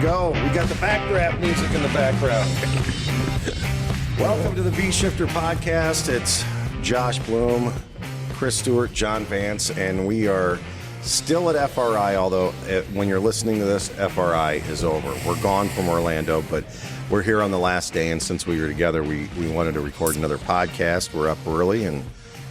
go. We got the backdraft music in the background. Welcome to the V-Shifter podcast. It's Josh Blum, Chris Stewart, John Vance, and we are still at FRI, although when you're listening to this, FRI is over. We're gone from Orlando, but we're here on the last day, and since we were together, we wanted to record another podcast. We're up early and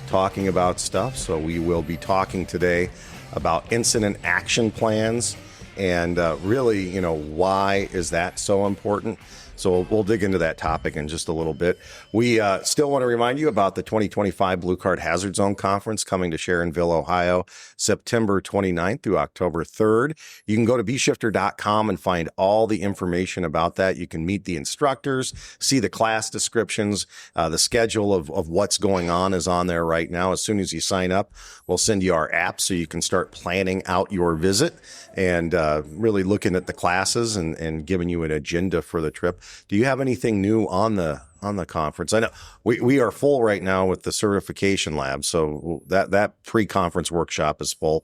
talking about stuff, so we will be talking today about incident action plans and really, why is that so important? So we'll dig into that topic in just a little bit. We still want to remind you about the 2025 Blue Card Hazard Zone Conference coming to Sharonville, Ohio, September 29th through October 3rd. You can go to bshifter.com and find all the information about that. You can meet the instructors, see the class descriptions. The schedule of what's going on is on there right now. As soon as you sign up, we'll send you our app so you can start planning out your visit and really looking at the classes and giving you an agenda for the trip. Do you have anything new on the conference? I know we are full right now with the certification lab, so that pre-conference workshop is full.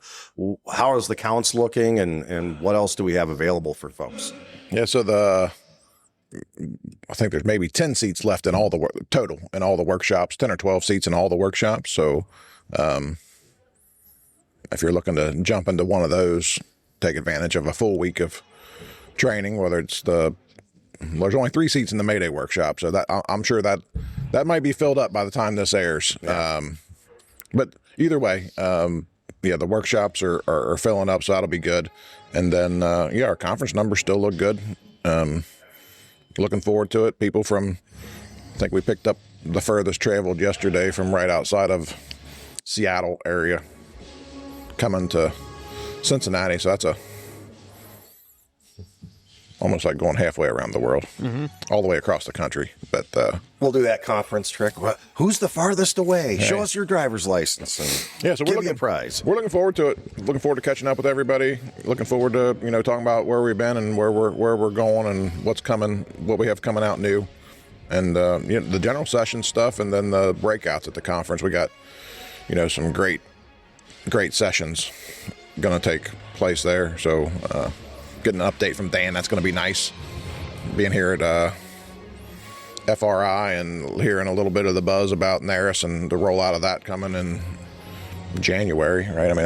How is the counts looking, and what else do we have available for folks? Yeah, so I think there's maybe 10 seats left in all the total in all the workshops, 10 or 12 seats in all the workshops. So if you're looking to jump into one of those, take advantage of a full week of training, whether it's there's only 3 seats in the Mayday workshop, so that I'm sure that might be filled up by the time this airs. Yeah. But either way, the workshops are filling up, so that'll be good. And then, our conference numbers still look good. Looking forward to it. People I think we picked up the furthest traveled yesterday from right outside of Seattle area coming to Cincinnati, so that's almost like going halfway around the world, all the way across the country. But we'll do that conference trick. Who's the farthest away? Hey. Show us your driver's license, and so give you a prize. We're looking forward to it. Looking forward to catching up with everybody. Looking forward to talking about where we've been and where we're going and what's coming, what we have coming out new, and the general session stuff, and then the breakouts at the conference. We got some great sessions going to take place there. So getting an update from Dan, that's going to be nice. Being here at FRI and hearing a little bit of the buzz about NARIS and the rollout of that coming in January, right? I mean,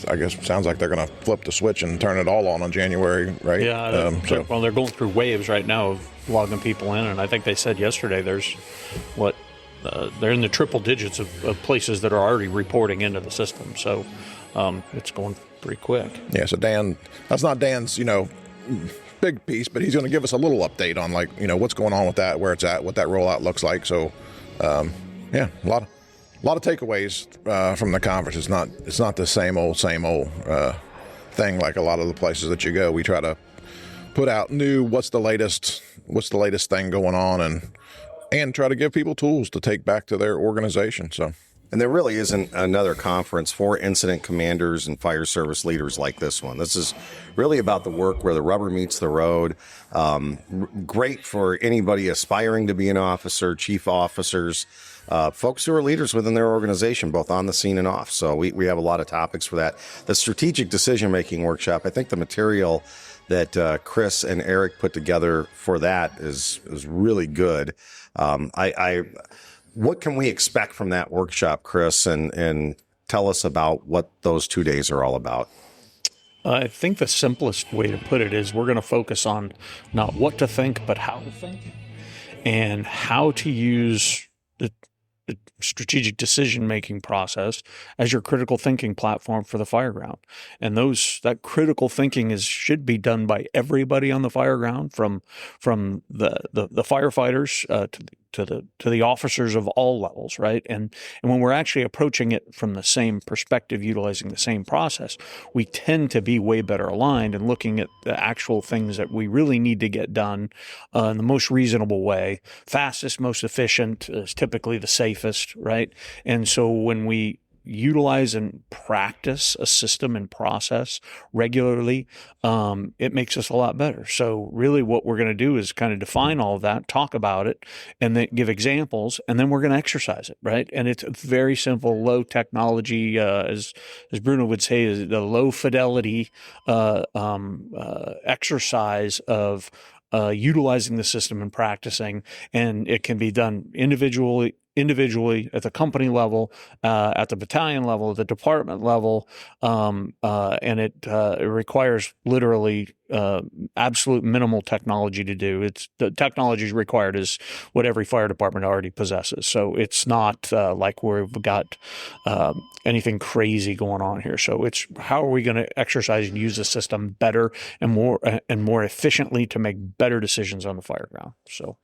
I guess it sounds like they're going to flip the switch and turn it all on January, right? Yeah. Well, they're going through waves right now of logging people in, and I think they said yesterday there's they're in the triple digits of places that are already reporting into the system. So it's going pretty quick. Yeah, so that's not Dan's, big piece, but he's going to give us a little update on what's going on with that, where it's at, what that rollout looks like. So, a lot of takeaways from the conference. It's not the same old thing like a lot of the places that you go. We try to put out new, what's the latest thing going on, and try to give people tools to take back to their organization. So. And there really isn't another conference for incident commanders and fire service leaders like this one. This is really about the work where the rubber meets the road. Great for anybody aspiring to be an officer, chief officers, folks who are leaders within their organization, both on the scene and off. So we have a lot of topics for that. The strategic decision-making workshop, I think the material that Chris and Eric put together for that is really good. What can we expect from that workshop, Chris, and tell us about what those 2 days are all about? I think the simplest way to put it is we're going to focus on not what to think, but how to think, and how to use the strategic decision-making process as your critical thinking platform for the fireground. And that critical thinking should be done by everybody on the fireground, from the firefighters to the officers of all levels, right? And when we're actually approaching it from the same perspective, utilizing the same process, we tend to be way better aligned and looking at the actual things that we really need to get done in the most reasonable way. Fastest, most efficient is typically the safest, right? And so when we utilize and practice a system and process regularly, it makes us a lot better. So really what we're going to do is kind of define all of that, talk about it, and then give examples, and then we're going to exercise it, right? And it's very simple, low technology, as Bruno would say, is the low fidelity exercise of utilizing the system and practicing, and it can be done individually at the company level, at the battalion level, at the department level, and it requires literally absolute minimal technology to do. The technology required is what every fire department already possesses. So it's not like we've got anything crazy going on here. So it's how are we going to exercise and use the system better and more efficiently to make better decisions on the fireground. So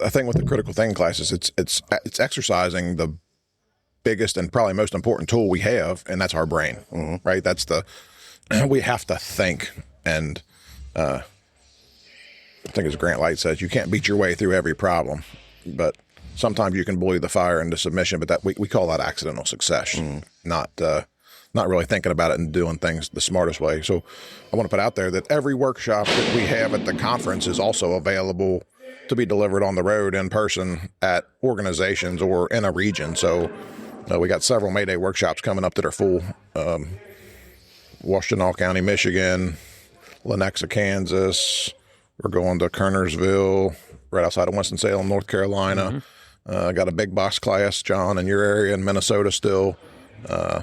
I think with the critical thinking classes, it's exercising the biggest and probably most important tool we have, and that's our brain, right? That's we have to think. And I think as Grant Light says, you can't beat your way through every problem, but sometimes you can bully the fire into submission, but that we call that accidental success, not really thinking about it and doing things the smartest way. So I want to put out there that every workshop that we have at the conference is also available to be delivered on the road in person at organizations or in a region. So we got several Mayday workshops coming up that are full. Washtenaw County, Michigan, Lenexa, Kansas. We're going to Kernersville, right outside of Winston-Salem, North Carolina. Got a big box class, John, in your area in Minnesota still. I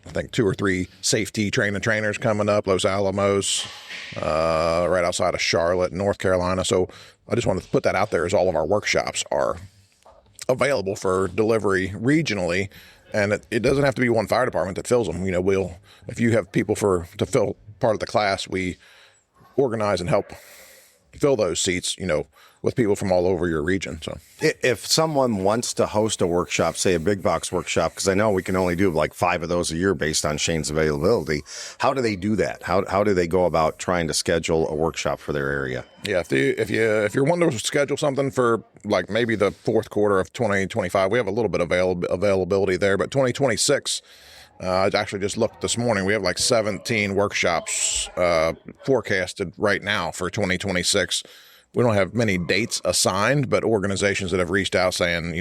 think 2 or 3 safety trainers coming up, Los Alamos, right outside of Charlotte, North Carolina. So I just wanted to put that out there as all of our workshops are available for delivery regionally. And it doesn't have to be one fire department that fills them. If you have people to fill part of the class, we organize and help fill those seats, with people from all over your region. So if someone wants to host a workshop, say a big box workshop, because I know we can only do like 5 of those a year based on Shane's availability, how do they do that? How do they go about trying to schedule a workshop for their area? Yeah, if you're wanting to schedule something for like maybe the fourth quarter of 2025, we have a little bit of availability there, but 2026, I actually just looked this morning. We have like 17 workshops forecasted right now for 2026. We don't have many dates assigned, but organizations that have reached out saying,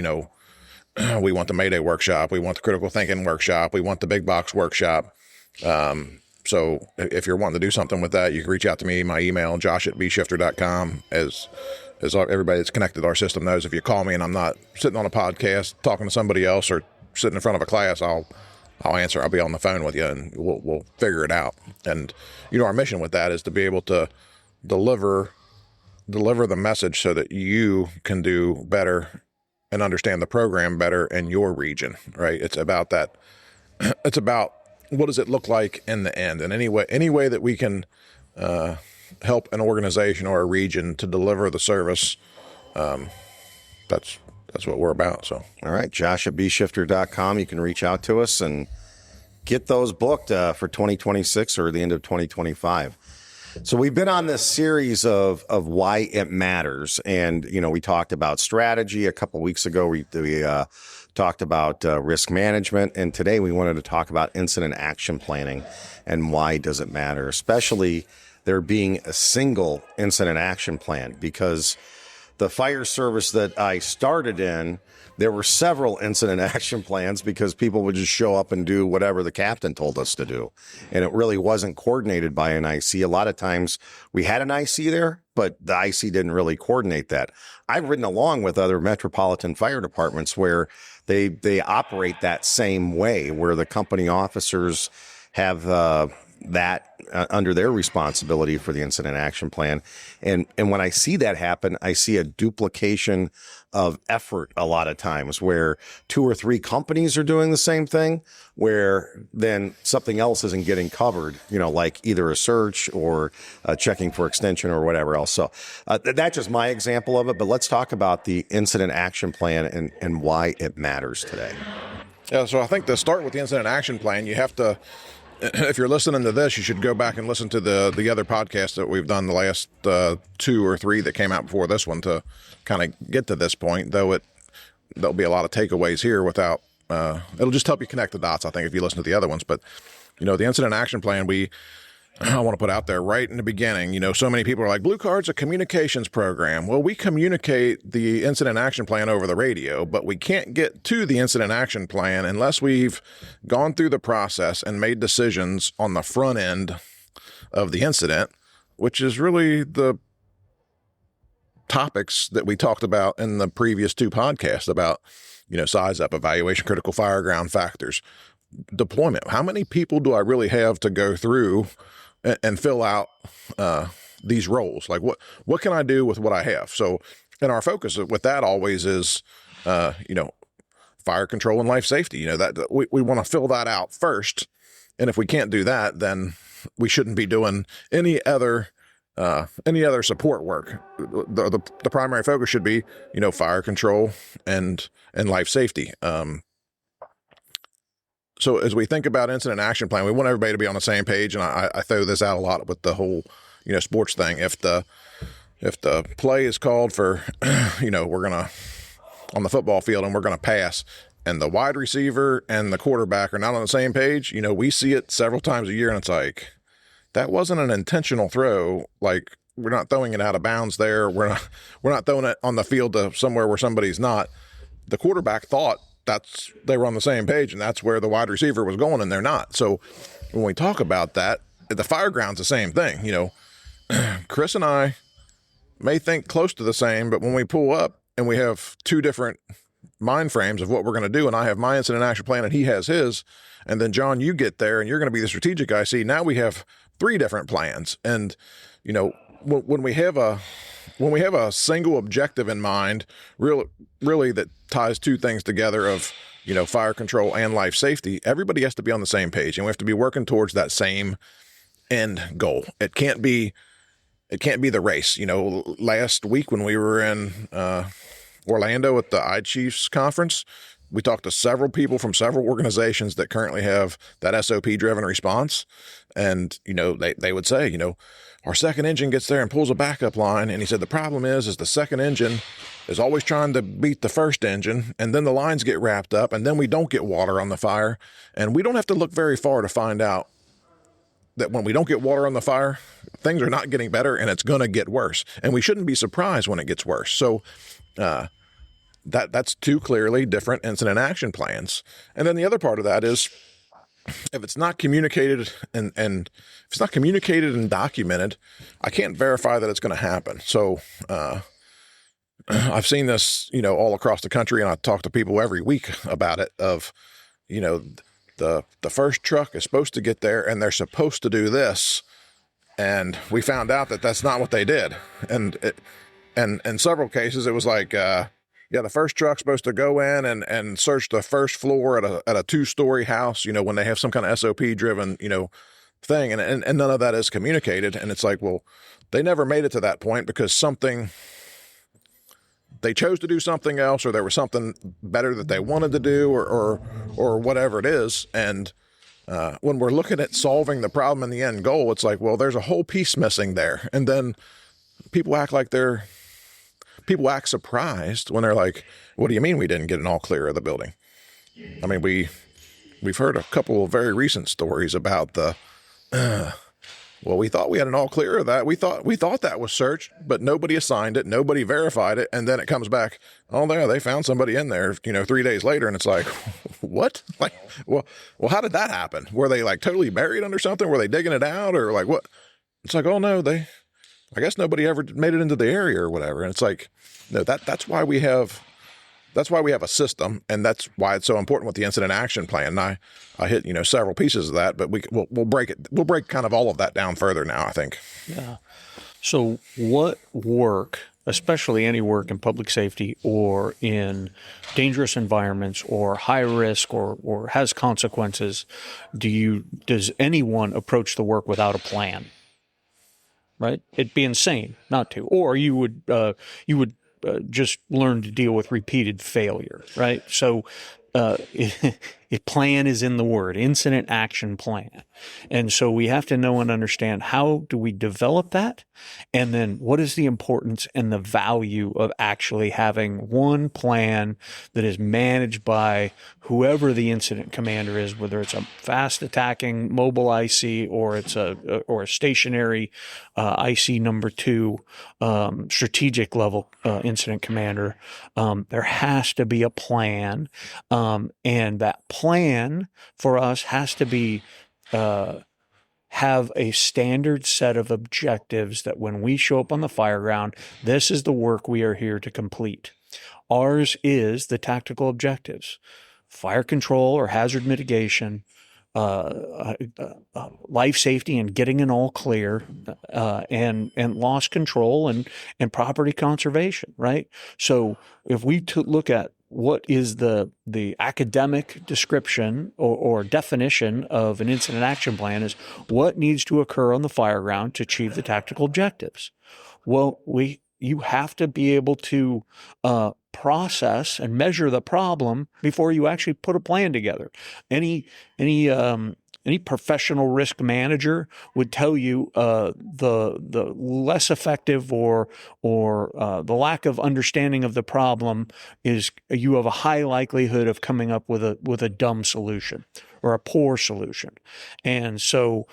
we want the Mayday workshop, we want the critical thinking workshop, we want the big box workshop. So if you're wanting to do something with that, you can reach out to me. My email, josh@bshifter.com. As everybody that's connected to our system knows, if you call me and I'm not sitting on a podcast talking to somebody else or sitting in front of a class, I'll answer. I'll be on the phone with you, and we'll figure it out. And our mission with that is to be able to deliver the message so that you can do better and understand the program better in your region, right? It's about that. It's about what does it look like in the end, and any way that we can help an organization or a region to deliver the service. That's what we're about. So, all right, josh@bshifter.com. You can reach out to us and get those booked for 2026 or the end of 2025. So we've been on this series of why it matters, and we talked about strategy a couple weeks ago. We talked about risk management, and today we wanted to talk about incident action planning and why does it matter, especially there being a single incident action plan, because the fire service that I started in, there were several incident action plans because people would just show up and do whatever the captain told us to do. And it really wasn't coordinated by an IC. A lot of times we had an IC there, but the IC didn't really coordinate that. I've ridden along with other metropolitan fire departments where they operate that same way, where the company officers have that under their responsibility for the incident action plan. And when I see that happen, I see a duplication of effort a lot of times where 2 or 3 companies are doing the same thing, where then something else isn't getting covered, like either a search or checking for extension or whatever else. So that's just my example of it. But let's talk about the incident action plan and why it matters today. Yeah, so I think to start with the incident action plan, you have to, if you're listening to this, you should go back and listen to the other podcasts that we've done, the last 2 or 3 that came out before this one, to kind of get to this point, though there'll be a lot of takeaways here without it'll just help you connect the dots, I think, if you listen to the other ones. But, the incident action plan, I want to put out there right in the beginning, so many people are like, Blue Card's a communications program. Well, we communicate the incident action plan over the radio, but we can't get to the incident action plan unless we've gone through the process and made decisions on the front end of the incident, which is really the topics that we talked about in the previous 2 podcasts about, size up, evaluation, critical fireground factors, deployment. How many people do I really have to go through and fill out these roles? Like what can I do with what I have? So, and our focus with that always is, fire control and life safety. That we want to fill that out first. And if we can't do that, then we shouldn't be doing any other support work. The primary focus should be, fire control and life safety. So as we think about incident action plan, we want everybody to be on the same page. And I throw this out a lot with the whole, sports thing. If the play is called for, we're going to, on the football field, and we're going to pass, and the wide receiver and the quarterback are not on the same page, we see it several times a year, and it's like, that wasn't an intentional throw. Like, we're not throwing it out of bounds there. We're not throwing it on the field to somewhere where somebody's not. The quarterback thought they were on the same page, and that's where the wide receiver was going, and they're not. So when we talk about that, the fireground's the same thing. Chris and I may think close to the same, but when we pull up and we have 2 different mind frames of what we're going to do, and I have my incident action plan and he has his, and then John, you get there and you're going to be the strategic guy. See, now we have 3 different plans. And, when we have a single objective in mind, really that ties 2 things together of, fire control and life safety, everybody has to be on the same page, and we have to be working towards that same end goal. It can't be the race. Last week when we were in Orlando at the IAPs conference, we talked to several people from several organizations that currently have that SOP driven response. And, they would say, our second engine gets there and pulls a backup line. And he said, the problem is the second engine is always trying to beat the first engine. And then the lines get wrapped up, and then we don't get water on the fire. And we don't have to look very far to find out that when we don't get water on the fire, things are not getting better, and it's going to get worse. And we shouldn't be surprised when it gets worse. So, that's 2 clearly different incident action plans. And then the other part of that is, if it's not communicated and if it's not communicated and documented, I can't verify that it's going to happen. So I've seen this, all across the country, and I talk to people every week about it. Of, the first truck is supposed to get there, and they're supposed to do this, and we found out that that's not what they did. And in several cases, it was like, the first truck's supposed to go in and search the first floor at a 2-story house, when they have some kind of SOP driven, thing. And none of that is communicated. And it's like, well, they never made it to that point because they chose to do something else, or there was something better that they wanted to do, or whatever it is. And when we're looking at solving the problem in the end goal, it's like, well, there's a whole piece missing there. And then people act surprised when they're like, what do you mean we didn't get an all clear of the building? I mean, we've heard a couple of very recent stories about well, we thought we had an all clear of that. We thought that was searched, but nobody assigned it. Nobody verified it. And then it comes back, oh, there, they found somebody in there, 3 days later. And it's like, what? Like, well, how did that happen? Were they like totally buried under something? Were they digging it out, or like what? It's like, oh no, I guess nobody ever made it into the area or whatever. And it's like, no, that's why we have a system, and that's why it's so important with the incident action plan. And I hit, several pieces of that, but we'll break it. We'll break kind of all of that down further now, I think. Yeah. So what work, especially any work in public safety or in dangerous environments or high risk or has consequences, does anyone approach the work without a plan? Right? It'd be insane not to. Or you would just learn to deal with repeated failure, right? So plan is in the word, incident action plan. And so we have to know and understand, how do we develop that? And then what is the importance and the value of actually having one plan that is managed by whoever the incident commander is, whether it's a fast attacking mobile IC or it's a stationary IC number 2 strategic level incident commander. There has to be a plan. And that plan for us has to be have a standard set of objectives that when we show up on the fireground, this is the work we are here to complete. Ours is the tactical objectives: fire control or hazard mitigation, life safety and getting an all clear, and loss control and property conservation, right? So if we look at what is the academic description or definition of an incident action plan, is what needs to occur on the fireground to achieve the tactical objectives. Well, you have to be able to process and measure the problem before you actually put a plan together. Any professional risk manager would tell you the less effective or the lack of understanding of the problem is you have a high likelihood of coming up with a dumb solution or a poor solution. And so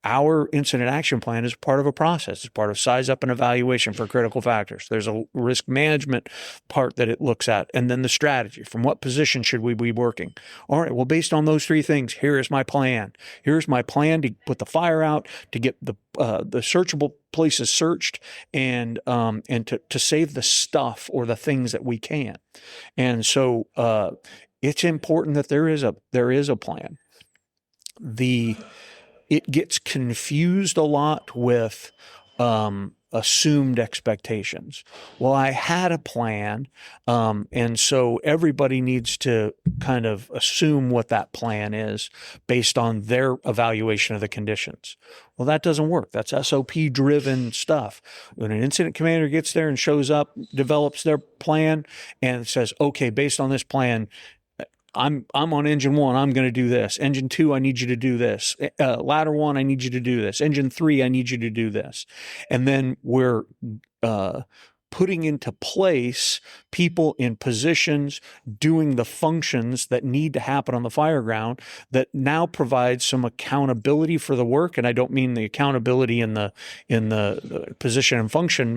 our incident action plan is part of a process. It's part of size up and evaluation for critical factors. There's a risk management part that it looks at, and then the strategy. From what position should we be working? All right, well, based on those 3 things, here is my plan. Here's my plan to put the fire out, to get the searchable places searched, and to save the stuff or the things that we can. And so it's important that there is a plan. It gets confused a lot with assumed expectations. Well, I had a plan, and so everybody needs to kind of assume what that plan is based on their evaluation of the conditions. Well, that doesn't work. That's SOP-driven stuff. When an incident commander gets there and shows up, develops their plan, and says, okay, based on this plan, I'm on engine 1, I'm going to do this. Engine 2, I need you to do this. Ladder 1, I need you to do this. Engine 3, I need you to do this. And then we're putting into place people in positions doing the functions that need to happen on the fireground that now provides some accountability for the work. And I don't mean the accountability in the position and function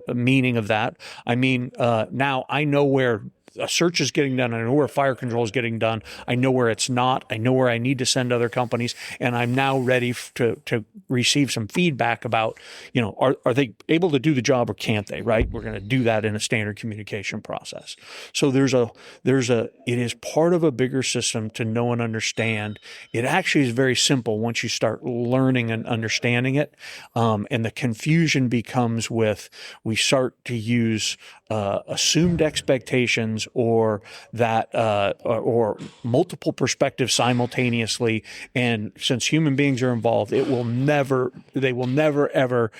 meaning of that. I mean, now I know where a search is getting done. I know where fire control is getting done. I know where it's not. I know where I need to send other companies. And I'm now ready to receive some feedback about, are they able to do the job or can't they, right? We're going to do that in a standard communication process. So it is part of a bigger system to know and understand. It actually is very simple once you start learning and understanding it. And the confusion becomes we start to use assumed expectations or that or multiple perspectives simultaneously. And since human beings are involved, they will never ever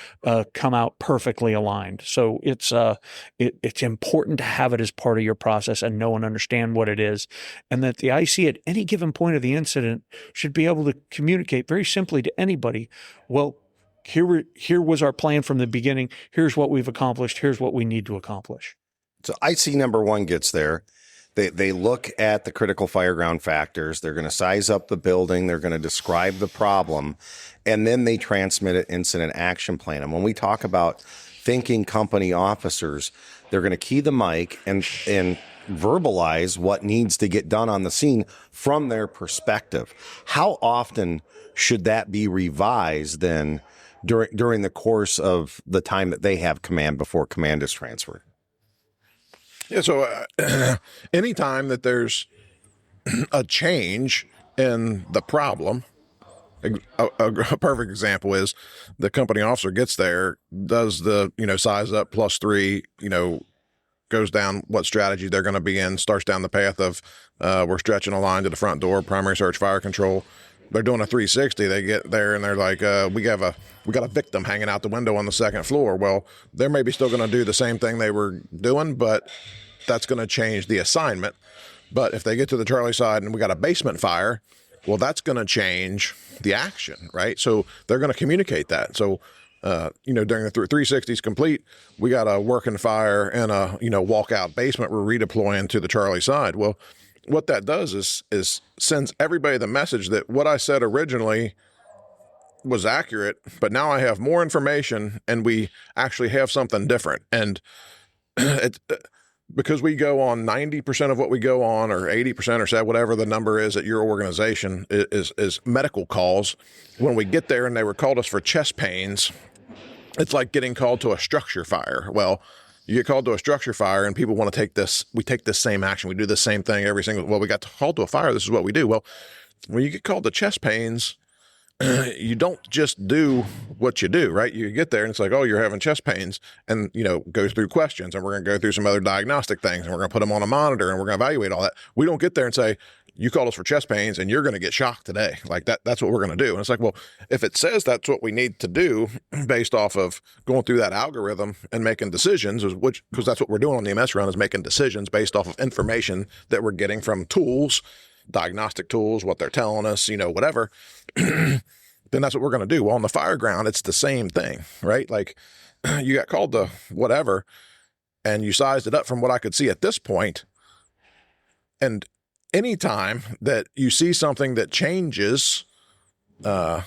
come out perfectly aligned. So it's important to have it as part of your process and know and understand what it is, and that the IC at any given point of the incident should be able to communicate very simply to anybody. Well, here was our plan from the beginning. Here's what we've accomplished. Here's what we need to accomplish. So IC number 1 gets there. They look at the critical fireground factors. They're going to size up the building. They're going to describe the problem, and then they transmit an incident action plan. And when we talk about thinking company officers, they're going to key the mic and verbalize what needs to get done on the scene from their perspective. How often should that be revised then during the course of the time that they have command before command is transferred? Yeah, so anytime that there's a change in the problem, a perfect example is the company officer gets there, does the, size up +3, goes down what strategy they're going to be in, starts down the path of we're stretching a line to the front door, primary search, fire control. They're doing a 360. They get there and they're like, we got a victim hanging out the window on the second floor. Well, they're maybe still going to do the same thing they were doing, but that's going to change the assignment. But if they get to the Charlie side and we got a basement fire, well, that's going to change the action, right? So they're going to communicate that. So, during the 360s complete, we got a working fire and a, walkout basement. We're redeploying to the Charlie side. Well, what that does is sends everybody the message that what I said originally was accurate, but now I have more information and we actually have something different. And because we go on 90% of what we go on, or 80% or so, whatever the number is at your organization is medical calls. When we get there and they were called us for chest pains, it's like getting called to a structure fire. Well, you get called to a structure fire and people want to take this. We take this same action. We do the same thing every single, well, we got called to a fire. This is what we do. Well, when you get called to chest pains, you don't just do what you do, right? You get there and it's like, oh, you're having chest pains, and, go through questions, and we're going to go through some other diagnostic things, and we're going to put them on a monitor, and we're going to evaluate all that. We don't get there and say, you called us for chest pains and you're going to get shocked today. Like that's what we're going to do. And it's like, well, if it says that's what we need to do based off of going through that algorithm and making decisions, because that's what we're doing on the EMS run, is making decisions based off of information that we're getting from tools, diagnostic tools, what they're telling us, whatever, then that's what we're going to do. Well, on the fireground, it's the same thing, right? Like you got called to whatever and you sized it up from what I could see at this point. And anytime that you see something that changes the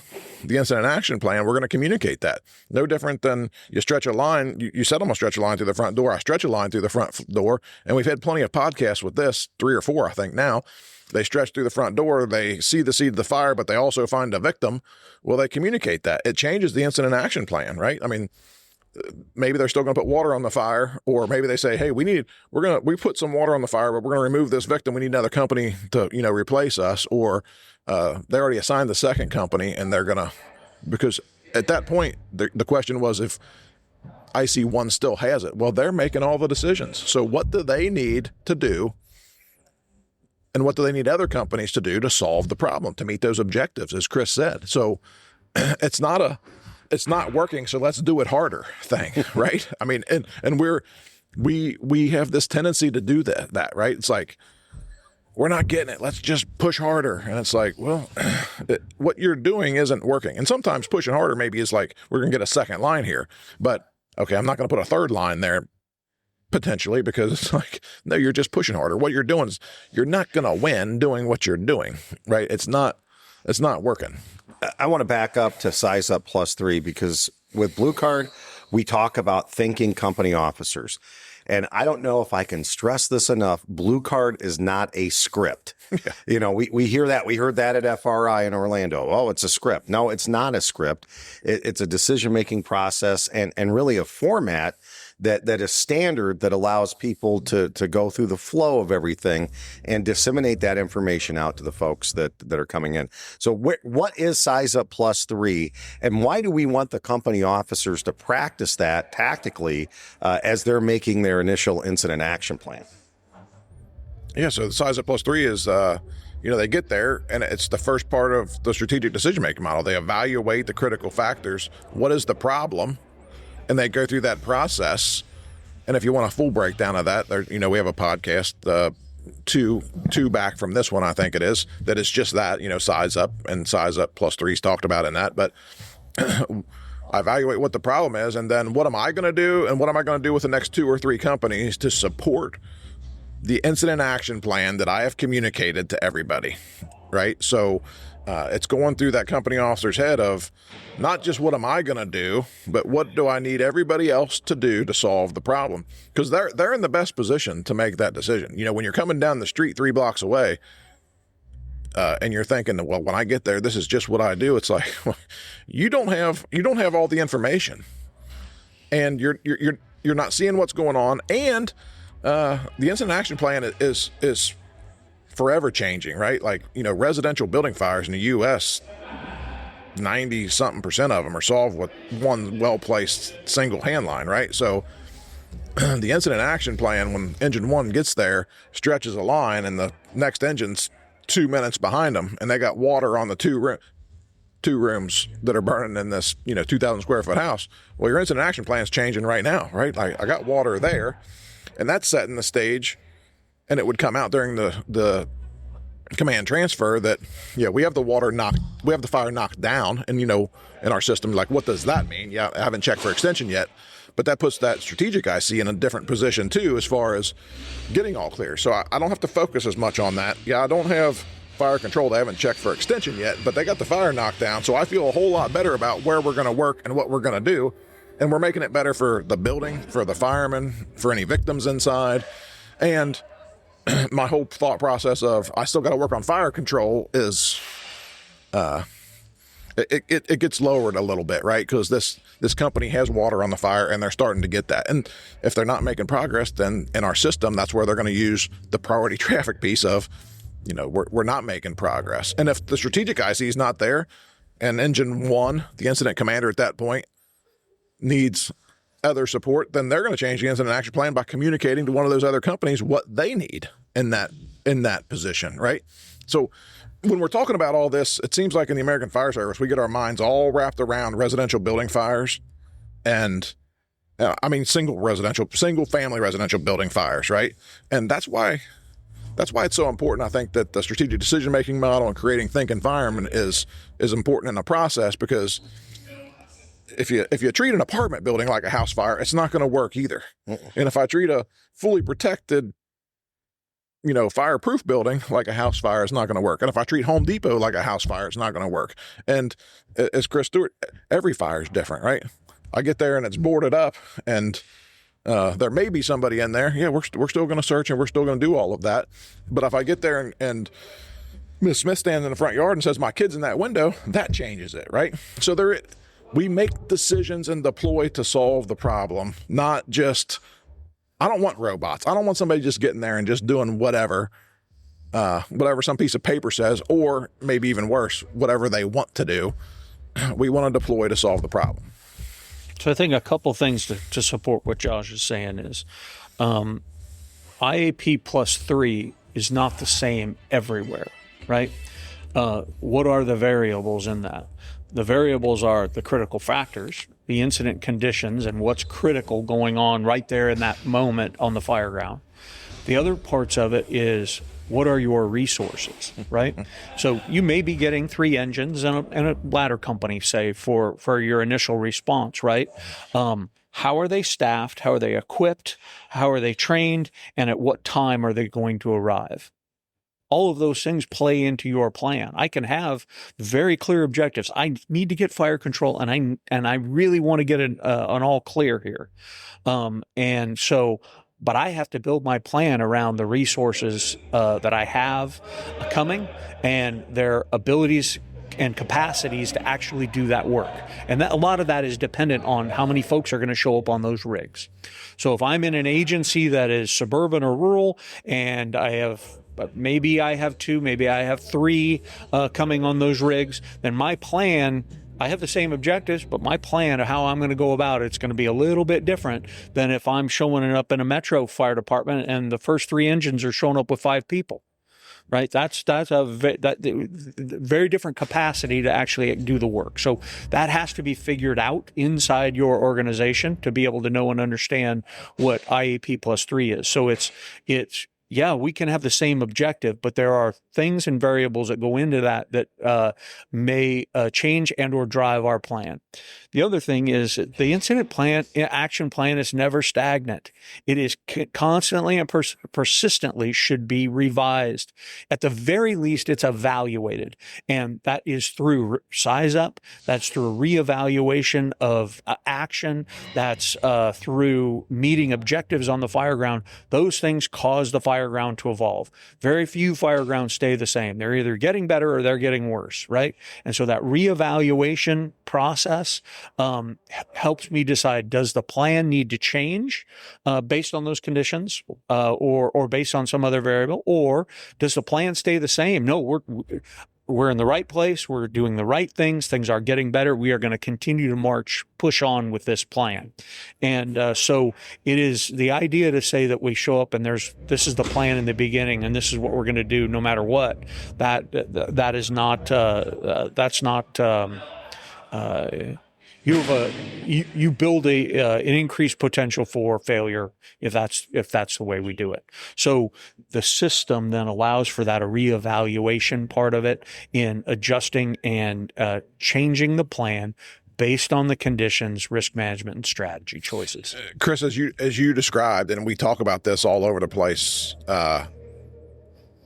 incident action plan, we're going to communicate that. No different than you stretch a line. You said I'm going to stretch a line through the front door. I stretch a line through the front door, and we've had plenty of podcasts with this, 3 or 4, I think now. They stretch through the front door. They see the seed of the fire, but they also find a victim. Well, they communicate that. It changes the incident action plan, right? I mean, maybe they're still going to put water on the fire, or maybe they say, hey, we put some water on the fire, but we're going to remove this victim. We need another company to, replace us. Or they already assigned the second company, and they're going to, because at that point, the question was if IC1 still has it. Well, they're making all the decisions. So what do they need to do? And what do they need other companies to do to solve the problem, to meet those objectives, as Chris said? So it's not working, so let's do it harder thing, right? I mean, and we have this tendency to do that, right? It's like, we're not getting it. Let's just push harder. And it's like, well, what you're doing isn't working. And sometimes pushing harder maybe is like, we're going to get a second line here, but okay, I'm not going to put a third line there potentially, because it's like, no, you're just pushing harder. What you're doing is you're not going to win doing what you're doing, right? It's not working. I want to back up to Size Up +3, because with Blue Card, we talk about thinking company officers. And I don't know if I can stress this enough. Blue Card is not a script. Yeah. We hear that. We heard that at FRI in Orlando. Oh, it's a script. No, it's not a script. It's a decision-making process and really a format that is standard, that allows people to go through the flow of everything and disseminate that information out to the folks that are coming in. So what is Size Up +3, and why do we want the company officers to practice that tactically as they're making their initial incident action plan? Yeah, so the Size Up +3 is, they get there, and it's the first part of the strategic decision-making model. They evaluate the critical factors. What is the problem? And they go through that process. And if you want a full breakdown of that, we have a podcast, two back from this one, I think it is, that is just that, Size Up, and Size Up +3's talked about in that. But I evaluate what the problem is, and then what am I going to do, and what am I going to do with the next 2 or 3 companies to support the incident action plan that I have communicated to everybody, right? So it's going through that company officer's head of not just what am I going to do, but what do I need everybody else to do to solve the problem? Because they're in the best position to make that decision. When you're coming down the street 3 blocks away, and you're thinking, well, when I get there, this is just what I do. It's like, well, you don't have all the information, and you're not seeing what's going on, and the incident action plan is forever changing, right? Like, residential building fires in the U.S., 90-something% of them are solved with one well-placed single hand line, right? So the incident action plan, when engine 1 gets there, stretches a line, and the next engine's 2 minutes behind them, and they got water on the two rooms that are burning in this, 2,000 square foot house. Well, your incident action plan is changing right now, right? Like, I got water there. And that's setting the stage, and it would come out during the command transfer that, yeah, we have the fire knocked down, and, in our system, like, what does that mean? Yeah, I haven't checked for extension yet, but that puts that strategic IC in a different position too, as far as getting all clear. So I don't have to focus as much on that. Yeah, I don't have fire control. They haven't checked for extension yet, but they got the fire knocked down. So I feel a whole lot better about where we're going to work and what we're going to do. And we're making it better for the building, for the firemen, for any victims inside. And my whole thought process of I still got to work on fire control is it gets lowered a little bit, right? Because this company has water on the fire, and they're starting to get that. And if they're not making progress, then in our system, that's where they're going to use the priority traffic piece of, we're not making progress. And if the strategic IC is not there, and engine 1, the incident commander at that point, needs other support, then they're going to change the incident action plan by communicating to one of those other companies what they need in that position, right? So when we're talking about all this, it seems like in the American Fire Service, we get our minds all wrapped around residential building fires and single family residential building fires, right? And that's why it's so important. I think that the strategic decision-making model and creating think environment is important in the process, because if you treat an apartment building like a house fire, it's not going to work either. And if I treat a fully protected, fireproof building like a house fire, it's not going to work. And if I treat Home Depot like a house fire, it's not going to work. And as Chris Stewart, every fire is different, right? I get there and it's boarded up, and there may be somebody in there. Yeah, we're still going to search, and we're still going to do all of that. But if I get there and Miss Smith stands in the front yard and says, my kid's in that window, that changes it, right? So we make decisions and deploy to solve the problem, not just, I don't want robots. I don't want somebody just getting there and just doing whatever some piece of paper says, or maybe even worse, whatever they want to do. We want to deploy to solve the problem. So I think a couple things to support what Josh is saying is IAP +3 is not the same everywhere, right? What are the variables in that? The variables are the critical factors, the incident conditions, and what's critical going on right there in that moment on the fire ground. The other parts of it is, what are your resources, right? So you may be getting 3 engines and a ladder company, say, for your initial response, right? How are they staffed? How are they equipped? How are they trained? And at what time are they going to arrive? All of those things play into your plan. I can have very clear objectives. I need to get fire control, and I really want to get an all clear here. But I have to build my plan around the resources that I have coming and their abilities and capacities to actually do that work. And a lot of that is dependent on how many folks are going to show up on those rigs. So if I'm in an agency that is suburban or rural, and maybe I have 2, maybe I have 3 coming on those rigs, then my plan, I have the same objectives, but my plan of how I'm going to go about it's going to be a little bit different than if I'm showing up in a metro fire department and the first 3 engines are showing up with 5 people, right? That's a very different capacity to actually do the work. So that has to be figured out inside your organization to be able to know and understand what IAP +3 is. So it's yeah, we can have the same objective, but there are things and variables that go into that may change and or drive our plan. The other thing is the incident plan, action plan is never stagnant. It is constantly and persistently should be revised. At the very least, it's evaluated. And that is through size up. That's through reevaluation of action. That's through meeting objectives on the fire ground. Those things cause the fire ground to evolve. Very few fire grounds stay the same. They're either getting better or they're getting worse, right? And so that reevaluation process helps me decide, does the plan need to change based on those conditions or based on some other variable, or does the plan stay the same? No, we're in the right place. We're doing the right things. Things are getting better. We are going to continue to push on with this plan. And so it is the idea to say that we show up and this is the plan in the beginning and this is what we're going to do no matter what. That is not, that's not, you have you build an increased potential for failure if that's the way we do it. So the system then allows for that a reevaluation part of it in adjusting and changing the plan based on the conditions, risk management, and strategy choices. Chris, as you described, and we talk about this all over the place,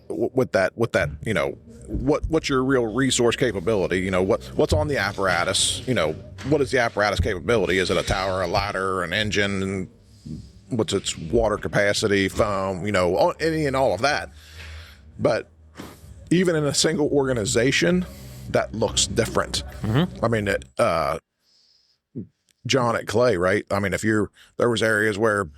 with that, what's your real resource capability? What's on the apparatus? What is the apparatus capability? Is it a tower, a ladder, an engine? And what's its water capacity, foam? Any and all of that. But even in a single organization, that looks different. Mm-hmm. I mean, John at Clay, right? I mean, there was areas where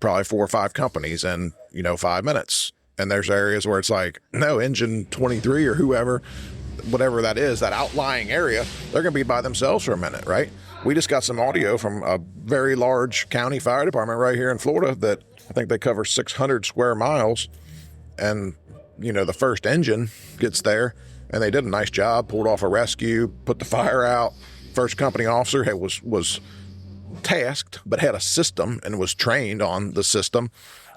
probably 4 or 5 companies in 5 minutes. And there's areas where it's like, no, engine 23 or whatever that is, that outlying area, they're going to be by themselves for a minute, right? We just got some audio from a very large county fire department right here in Florida that I think they cover 600 square miles. And, the first engine gets there and they did a nice job, pulled off a rescue, put the fire out. First company officer was tasked, but had a system and was trained on the system.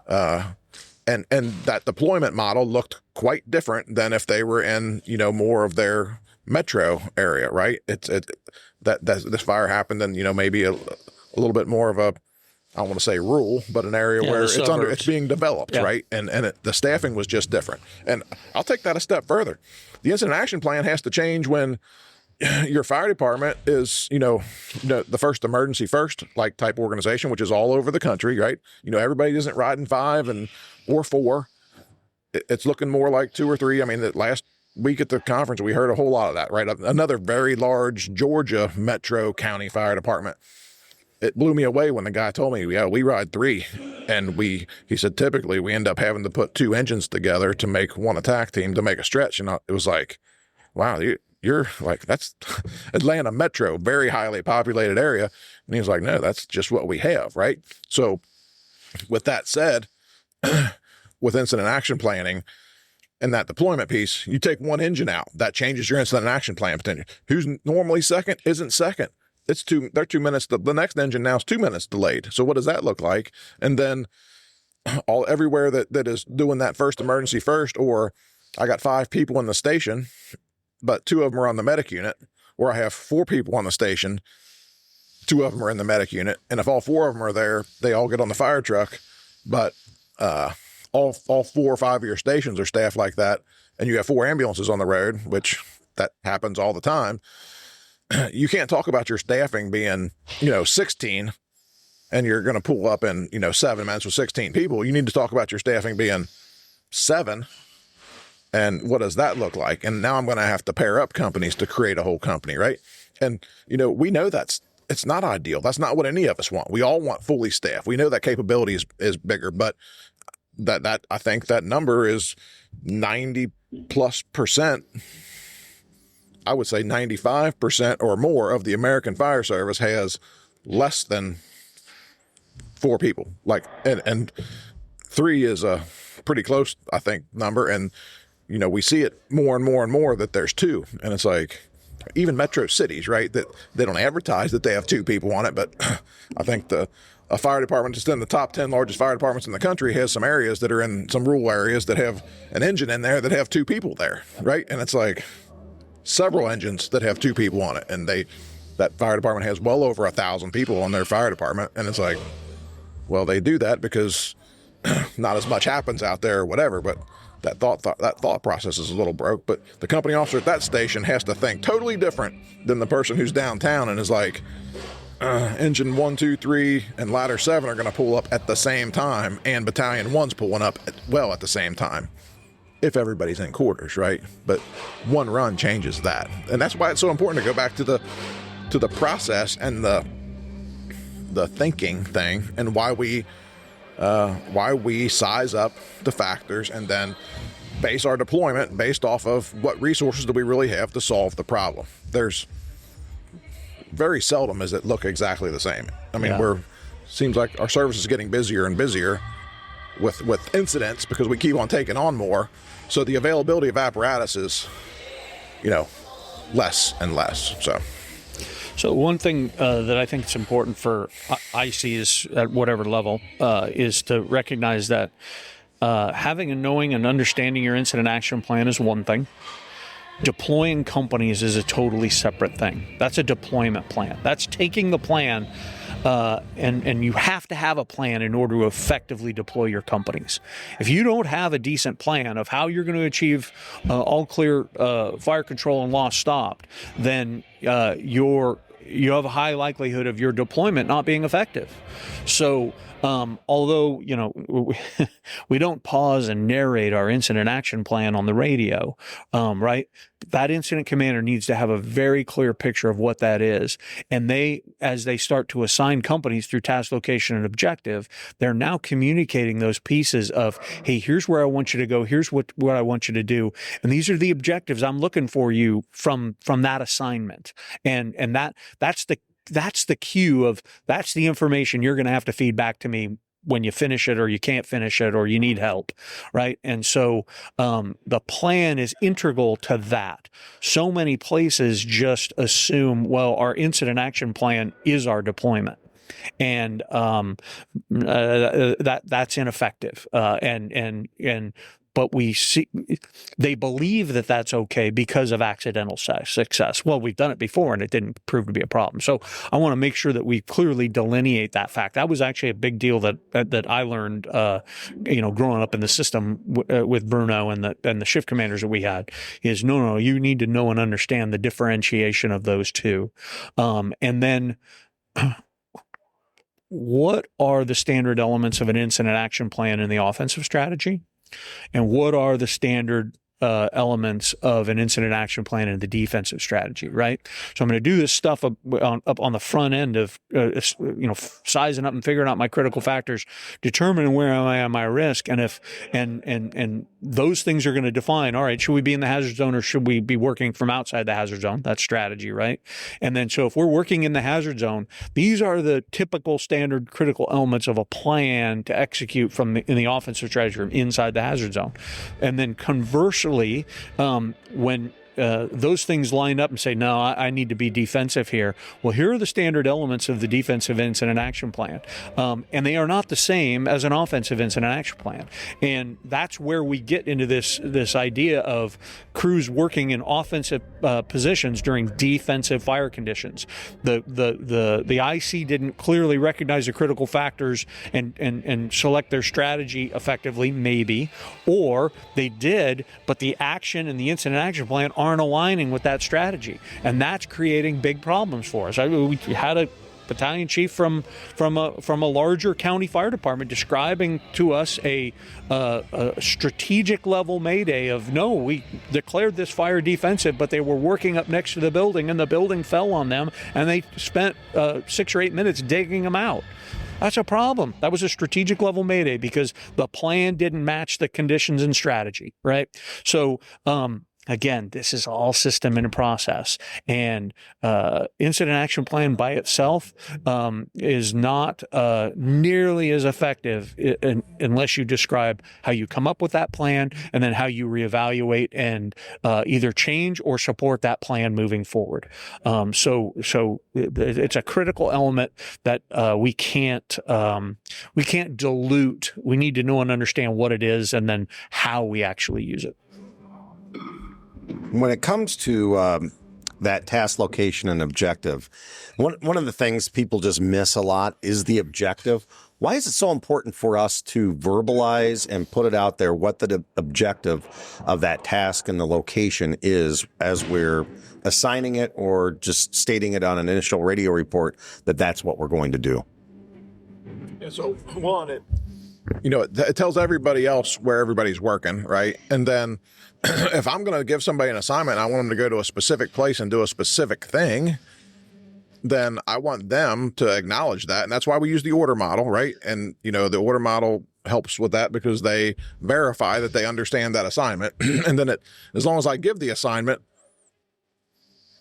And that deployment model looked quite different than if they were in, more of their metro area, right? That this fire happened in, maybe a little bit more of a, I don't want to say rural, but an area where it's being developed, right? And the staffing was just different. And I'll take that a step further. The incident action plan has to change when your fire department is, the first emergency first, like type organization, which is all over the country, right? Everybody isn't riding 5 or 4. It's looking more like 2 or 3. I mean, the last week at the conference, we heard a whole lot of that, right? Another very large Georgia metro county fire department. It blew me away when the guy told me, yeah, we ride 3. And he said, typically we end up having to put 2 engines together to make one attack team to make a stretch. And it was like, wow, you're like, that's Atlanta metro, very highly populated area. And he was like, no, that's just what we have, right? So with that said, with incident action planning and that deployment piece, you take 1 engine out, that changes your incident action plan potential. Who's normally second isn't second. They're 2 minutes. The next engine now is 2 minutes delayed. So what does that look like? And then everywhere that is doing that first emergency first, or I got 5 people in the station, but 2 of them are on the medic unit, or I have 4 people on the station, 2 of them are in the medic unit. And if all 4 of them are there, they all get on the fire truck. But all 4 or 5 of your stations are staffed like that. And you have 4 ambulances on the road, which that happens all the time. You can't talk about your staffing being, 16 and you're going to pull up in, 7 minutes with 16 people. You need to talk about your staffing being 7. And what does that look like? And now I'm going to have to pair up companies to create a whole company, right? And, we know it's not ideal. That's not what any of us want. We all want fully staffed. We know that capability is bigger, but that I think that number is 90+%. I would say 95% or more of the American fire service has less than 4 people. And 3 is a pretty close, I think, number. And, we see it more and more and more that there's 2. And it's like, even metro cities, right, that they don't advertise that they have 2 people on it. But I think a fire department just in the top 10 largest fire departments in the country has some areas that are in some rural areas that have an engine in there that have 2 people there, right? And it's like several engines that have 2 people on it. And that fire department has well over 1,000 people on their fire department. And it's like, well, they do that because not as much happens out there or whatever, but that thought process is a little broke. But the company officer at that station has to think totally different than the person who's downtown and is like, engine 1, 2, 3, and ladder 7 are going to pull up at the same time, and battalion 1's pulling up at the same time, if everybody's in quarters, right? But 1 run changes that, and that's why it's so important to go back to the process and the thinking thing, and why we size up the factors and then base our deployment based off of what resources do we really have to solve the problem. There's very seldom does it look exactly the same. I mean, seems like our service is getting busier and busier with incidents because we keep on taking on more. So the availability of apparatus is, less and less. So one thing that I think is important for ICs at whatever level is to recognize that having and knowing and understanding your incident action plan is one thing. Deploying companies is a totally separate thing. That's a deployment plan. That's taking the plan, and you have to have a plan in order to effectively deploy your companies. If you don't have a decent plan of how you're going to achieve all clear fire control and loss stopped, then you have a high likelihood of your deployment not being effective. So although, we don't pause and narrate our incident action plan on the radio, right? That incident commander needs to have a very clear picture of what that is. And as they start to assign companies through task, location, and objective, they're now communicating those pieces of, hey, here's where I want you to go. Here's what I want you to do. And these are the objectives I'm looking for you from that assignment. And that's the cue of, that's the information you're going to have to feed back to me when you finish it, or you can't finish it, or you need help, right? And so the plan is integral to that. So many places just assume, well, our incident action plan is our deployment. And that's ineffective. But they believe that that's okay because of accidental success. Well, we've done it before and it didn't prove to be a problem. So I want to make sure that we clearly delineate that fact. That was actually a big deal that I learned, growing up in the system with Bruno and the shift commanders that we had, is no, you need to know and understand the differentiation of those two. And then what are the standard elements of an incident action plan in the offensive strategy? And what are the standard elements of an incident action plan in the defensive strategy, right? So I'm going to do this stuff up on the front end of, sizing up and figuring out my critical factors, determining where am I on my risk, and those things are going to define, all right, should we be in the hazard zone or should we be working from outside the hazard zone? That's strategy, right? And then, so if we're working in the hazard zone, these are the typical standard critical elements of a plan to execute in the offensive strategy from inside the hazard zone. And then conversely, when those things line up and say, no, I need to be defensive here. Well, here are the standard elements of the defensive incident action plan. And they are not the same as an offensive incident action plan. And that's where we get into this idea of crews working in offensive positions during defensive fire conditions. The IC didn't clearly recognize the critical factors and select their strategy effectively, maybe, or they did, but the action and the incident action plan aren't aligning with that strategy, and that's creating big problems for us. We had a battalion chief from a larger county fire department describing to us a strategic level mayday of, no, we declared this fire defensive, but they were working up next to the building and the building fell on them and they spent 6 or 8 minutes digging them out. That's a problem. That was a strategic level mayday because the plan didn't match the conditions and strategy, right? So, again, this is all system and process, and incident action plan by itself is not nearly as effective unless you describe how you come up with that plan and then how you reevaluate and either change or support that plan moving forward. So it's a critical element that we can't dilute. We need to know and understand what it is and then how we actually use it. When it comes to that task, location, and objective, one of the things people just miss a lot is the objective. Why is it so important for us to verbalize and put it out there what the objective of that task and the location is as we're assigning it or just stating it on an initial radio report that that's what we're going to do? Yeah, so it tells everybody else where everybody's working, right? And then if I'm going to give somebody an assignment and I want them to go to a specific place and do a specific thing, then I want them to acknowledge that. And that's why we use the order model, right? And, the order model helps with that because they verify that they understand that assignment. And then as long as I give the assignment,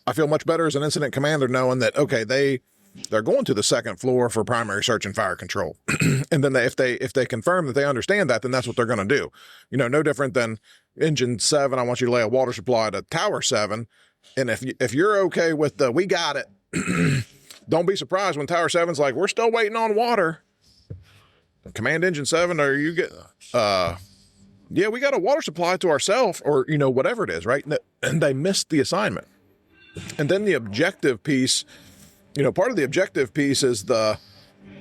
I feel much better as an incident commander knowing that, okay, they're going to the second floor for primary search and fire control. And then if they confirm that they understand that, then that's what they're going to do. No different than engine 7. I want you to lay a water supply to tower 7. And if you're okay with we got it, don't be surprised when Tower 7's like, we're still waiting on water. Command Engine 7, are you get, yeah, we got a water supply to ourselves, or, whatever it is, right? And they missed the assignment. And then the objective piece, part of the objective piece is the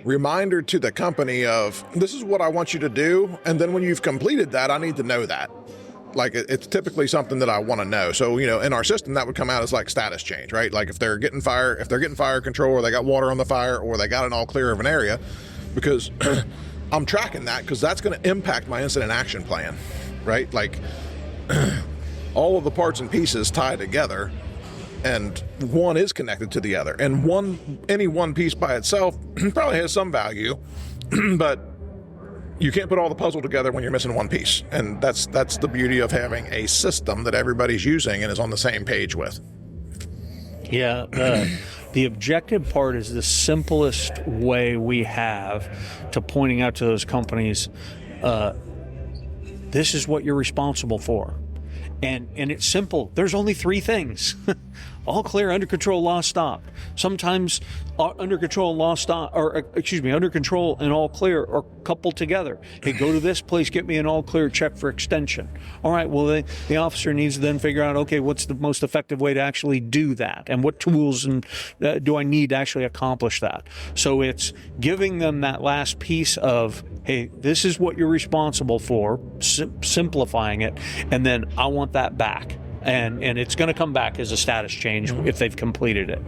reminder to the company of, this is what I want you to do. And then when you've completed that, I need to know that. Like, it's typically something that I want to know. So, in our system, that would come out as like status change, right? Like if they're getting fire control, or they got water on the fire, or they got an all clear of an area, because I'm tracking that, because that's going to impact my incident action plan, right? Like all of the parts and pieces tie together, and one is connected to the other. And any one piece by itself probably has some value, but you can't put all the puzzle together when you're missing one piece. And that's the beauty of having a system that everybody's using and is on the same page with. Yeah, the objective part is the simplest way we have to pointing out to those companies, this is what you're responsible for. And it's simple. There's only 3 things. All clear, under control, lost, stopped. Sometimes under control and lost, stop, under control and all clear are coupled together. Hey, go to this place, get me an all clear, check for extension. All right, well, the officer needs to then figure out, okay, what's the most effective way to actually do that? And what tools do I need to actually accomplish that? So it's giving them that last piece of, hey, this is what you're responsible for, simplifying it, and then I want that back. And it's going to come back as a status change if they've completed it,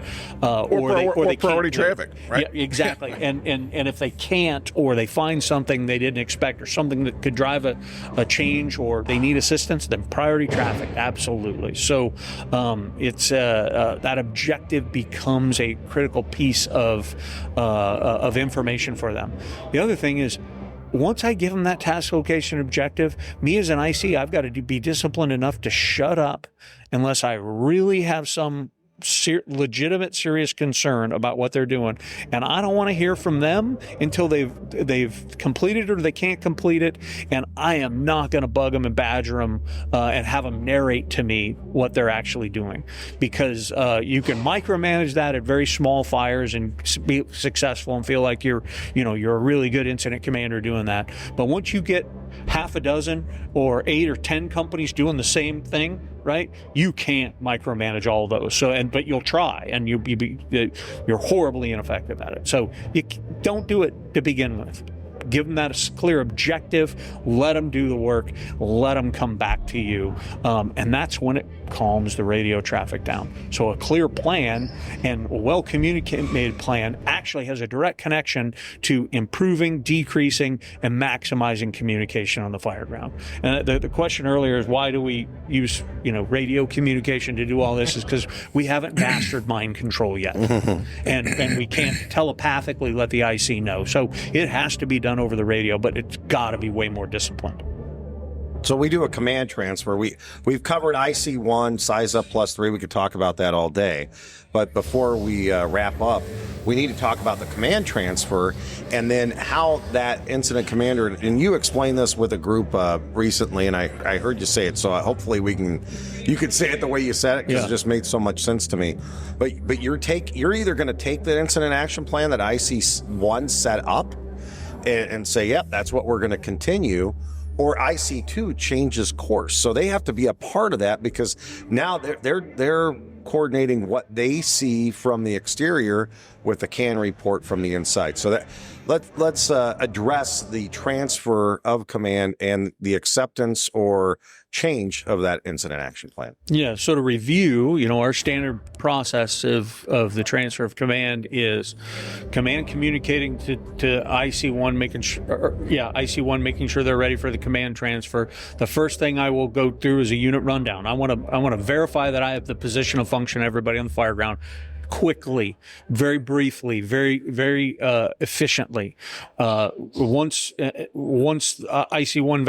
or they priority traffic, right? Yeah, exactly. and if they can't, or they find something they didn't expect, or something that could drive a change, or they need assistance, then priority traffic, absolutely. So it's that objective becomes a critical piece of information for them. The other thing is, once I give them that task location objective, me as an IC, I've got to be disciplined enough to shut up unless I really have some legitimate, serious concern about what they're doing. And I don't want to hear from them until they've completed it or they can't complete it. And I am not going to bug them and badger them and have them narrate to me what they're actually doing, because you can micromanage that at very small fires and be successful and feel like you're a really good incident commander doing that. But once you get half a dozen or 8 or 10 companies doing the same thing, right? You can't micromanage all those. But you'll try, and you're horribly ineffective at it. So you don't do it to begin with. Give them that clear objective. Let them do the work. Let them come back to you, and that's when it calms the radio traffic down. So a clear plan and a well-communicated plan actually has a direct connection to improving, decreasing, and maximizing communication on the fireground. And the question earlier is, why do we use radio communication to do all this? Is because we haven't mastered mind control yet, and we can't telepathically let the IC know. So it has to be done over the radio, but it's got to be way more disciplined. So we do a command transfer. We've covered IC1, size up +3. We could talk about that all day. But before we wrap up, we need to talk about the command transfer and then how that incident commander, and you explained this with a group recently, and I heard you say it, so hopefully you could say it the way you said it, because it just made so much sense to me. But you're either going to take the incident action plan that IC1 set up and say, yep, that's what we're going to continue, or IC2 changes course. So they have to be a part of that, because now they're coordinating what they see from the exterior with the CAN report from the inside. So that let's address the transfer of command and the acceptance or change of that incident action plan. Yeah. So to review, our standard process of the transfer of command is command communicating to IC1, making sure they're ready for the command transfer. The first thing I will go through is a unit rundown. I want to verify that I have the position of function of everybody on the fireground quickly, very briefly, very, very efficiently. Once IC1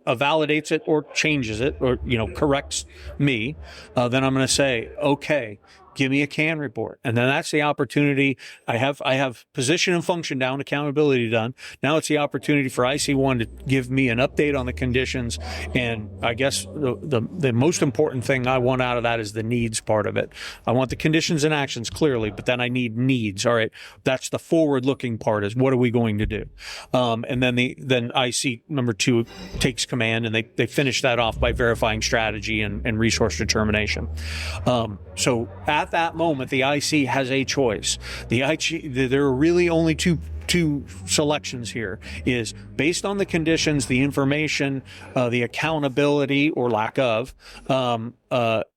validates it or changes it or corrects me, then I'm going to say, okay, give me a CAN report. And then that's the opportunity. I have position and function down, accountability done. Now it's the opportunity for IC1 to give me an update on the conditions. And I guess the most important thing I want out of that is the needs part of it. I want the conditions and actions clearly, but then I need needs. All right. That's the forward looking part, is what are we going to do? And then then IC number 2 takes command, and they finish that off by verifying strategy and resource determination. So at that moment, the IC has a choice. There are really only two selections here, is based on the conditions, the information, the accountability or lack of,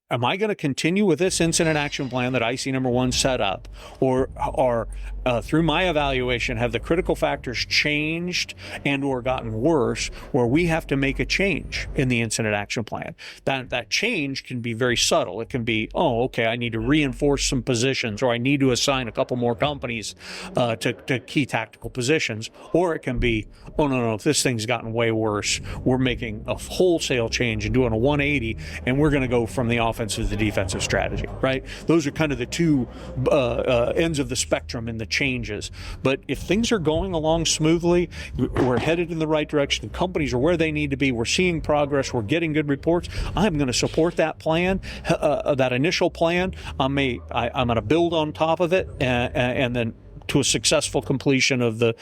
am I going to continue with this incident action plan that IC number 1 set up, or through my evaluation, have the critical factors changed and or gotten worse, where we have to make a change in the incident action plan? That change can be very subtle. It can be, oh, okay, I need to reinforce some positions, or I need to assign a couple more companies to key tactical positions, or it can be, oh, no, if this thing's gotten way worse, we're making a wholesale change and doing a 180, and we're going to go from the offensive to the defensive strategy, right? Those are kind of the two ends of the spectrum in the changes. But if things are going along smoothly, we're headed in the right direction, companies are where they need to be, we're seeing progress, we're getting good reports, I'm going to support that plan, that initial plan. I'm going to build on top of it, and then to a successful completion of the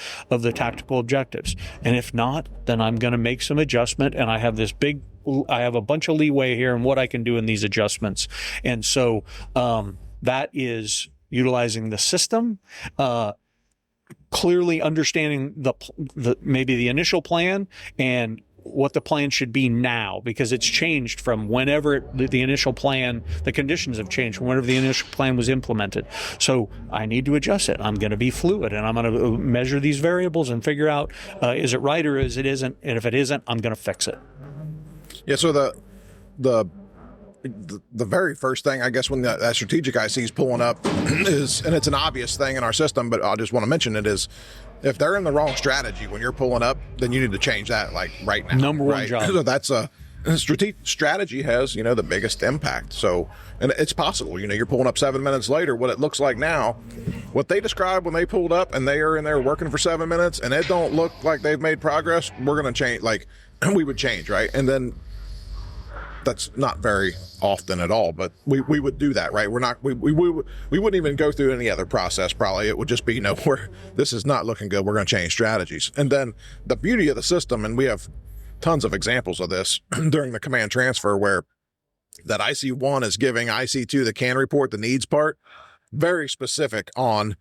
tactical objectives. And if not, then I'm going to make some adjustment, and I have a bunch of leeway here in what I can do in these adjustments. And so that is utilizing the system, clearly understanding maybe the initial plan and what the plan should be now, because it's changed from whenever the initial plan, the conditions have changed from whenever the initial plan was implemented. So I need to adjust it. I'm going to be fluid, and I'm going to measure these variables and figure out, is it right or is it isn't? And if it isn't, I'm going to fix it. Yeah, so the very first thing, I guess, when that strategic IC is pulling up is, and it's an obvious thing in our system, but I just want to mention it, is if they're in the wrong strategy when you're pulling up, then you need to change that like right now. Number one job. So that's strategy has, the biggest impact. So, and it's possible, you're pulling up 7 minutes later, what it looks like now, what they described when they pulled up and they are in there working for 7 minutes and it don't look like they've made progress, we're going to change, we would change, right? And then that's not very often at all, but we would do that, right? We wouldn't even go through any other process. Probably it would just be, this is not looking good. We're going to change strategies. And then the beauty of the system, and we have tons of examples of this during the command transfer, where that IC1 is giving IC2 the CAN report, the needs part, very specific on,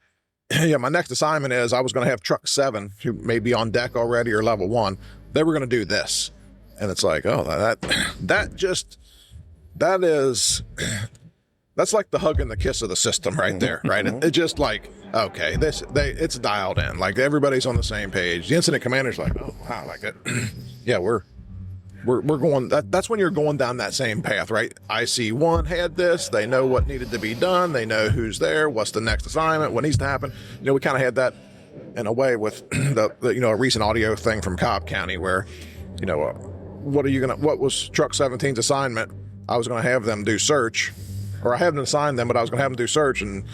my next assignment is I was going to have truck 7, who may be on deck already or level 1. They were going to do this. And it's like, oh, that's like the hug and the kiss of the system right there, right? It's just like, okay, it's dialed in, like everybody's on the same page. The incident commander's like, oh, wow, like it. Yeah, we're going. That's when you're going down that same path, right? IC1 had this. They know what needed to be done. They know who's there. What's the next assignment? What needs to happen? We kind of had that in a way with a recent audio thing from Cobb County where, what was Truck 17's assignment? I was going to have them do search, or I haven't assigned them, but I was going to have them do search. And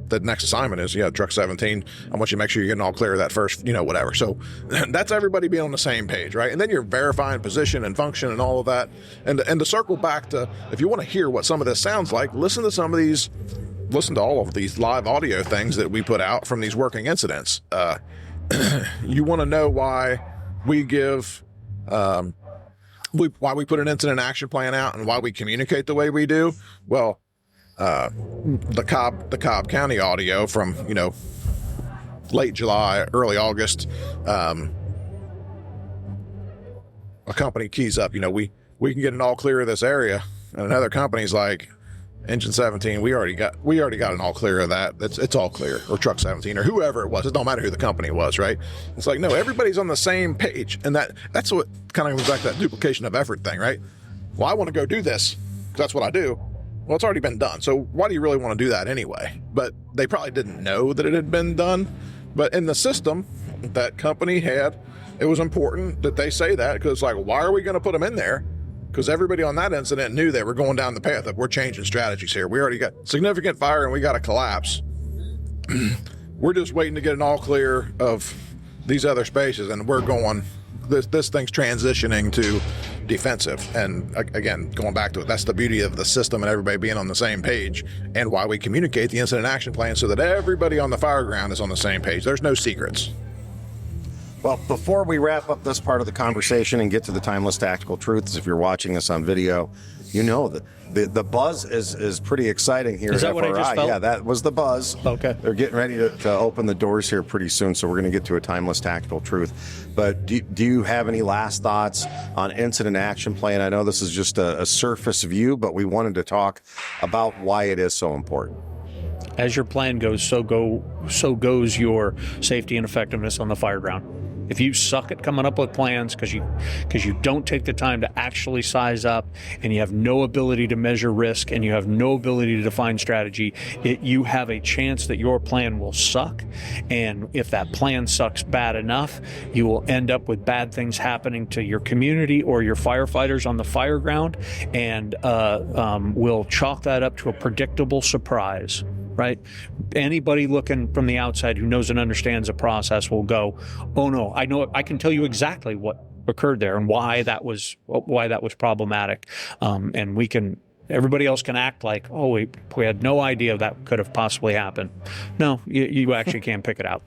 the next assignment is, Truck 17, I want you to make sure you're getting all clear of that first, whatever. So that's everybody being on the same page, right? And then you're verifying position and function and all of that. And to circle back to, if you want to hear what some of this sounds like, listen to all of these live audio things that we put out from these working incidents. You want to know why we give, why we put an incident action plan out and why we communicate the way we do? Well, the Cobb County audio from, late July, early August, a company keys up, we can get an all clear of this area. And another company's like, Engine 17, we already got an all clear of that. It's all clear. Or Truck 17 or whoever it was. It don't matter who the company was, right? It's like, no, everybody's on the same page. And that's what kind of goes back to that duplication of effort thing, right? Well, I want to go do this because that's what I do. Well, it's already been done. So why do you really want to do that anyway? But they probably didn't know that it had been done. But in the system that company had, it was important that they say that, because it's like, why are we going to put them in there? because everybody on that incident knew they were going down the path of we're changing strategies here. We already got significant fire and we got a collapse. We're just waiting to get an all clear of these other spaces, and we're going, this thing's transitioning to defensive. And again, going back to it, that's the beauty of the system and everybody being on the same page, and why we communicate the incident action plan so that everybody on the fireground is on the same page. There's no secrets. Well, before we wrap up this part of the conversation and get to the timeless tactical truths, if you're watching this on video, you know that the buzz is pretty exciting here. Is that at what I FRI. just felt? Yeah, that was the buzz. Okay. They're getting ready to open the doors here pretty soon, so we're going to get to a timeless tactical truth. But do you have any last thoughts on incident action plan? I know this is just a surface view, but we wanted to talk about why it is so important. As your plan goes, so goes your safety and effectiveness on the fireground. If you suck at coming up with plans because you don't take the time to actually size up, and you have no ability to measure risk, and you have no ability to define strategy, you have a chance that your plan will suck. And if that plan sucks bad enough, you will end up with bad things happening to your community or your firefighters on the fireground, and we'll chalk that up to a predictable surprise. Right? Anybody looking from the outside who knows and understands the process will go, "Oh no, I know. I can tell you exactly what occurred there and why that was problematic." And everybody else can act like, "Oh, we had no idea that could have possibly happened." No, you actually can't pick it out.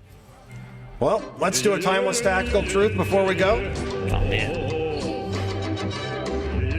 Well, let's do a timeless tactical truth before we go. Oh man.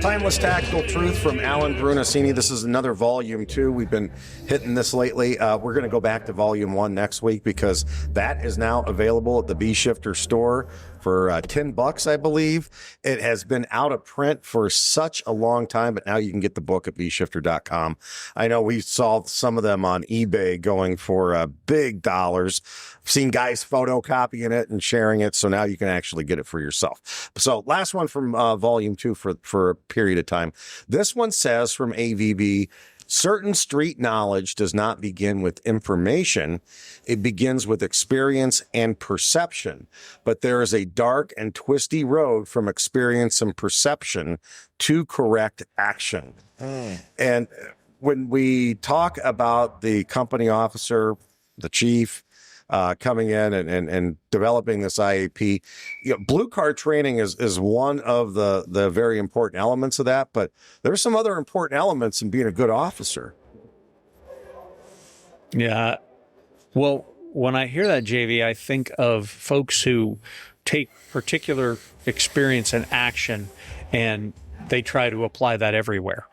Timeless Tactical Truth from Alan Brunacini. This is another volume 2. We've been hitting this lately. We're going to go back to volume 1 next week because that is now available at the Bee Shifter store for $10, I believe. It has been out of print for such a long time, but now you can get the book at beeshifter.com. I know we saw some of them on eBay going for big dollars. I've seen guys photocopying it and sharing it, so now you can actually get it for yourself. So last one from volume 2 for a period of time. This one says from AVB, certain street knowledge does not begin with information. It begins with experience and perception. But there is a dark and twisty road from experience and perception to correct action. And when we talk about the company officer, the chief, coming in and developing this IAP, blue card training is one of the very important elements of that, but there's some other important elements in being a good officer. Yeah. Well, when I hear that, JV, I think of folks who take particular experience and action and they try to apply that everywhere.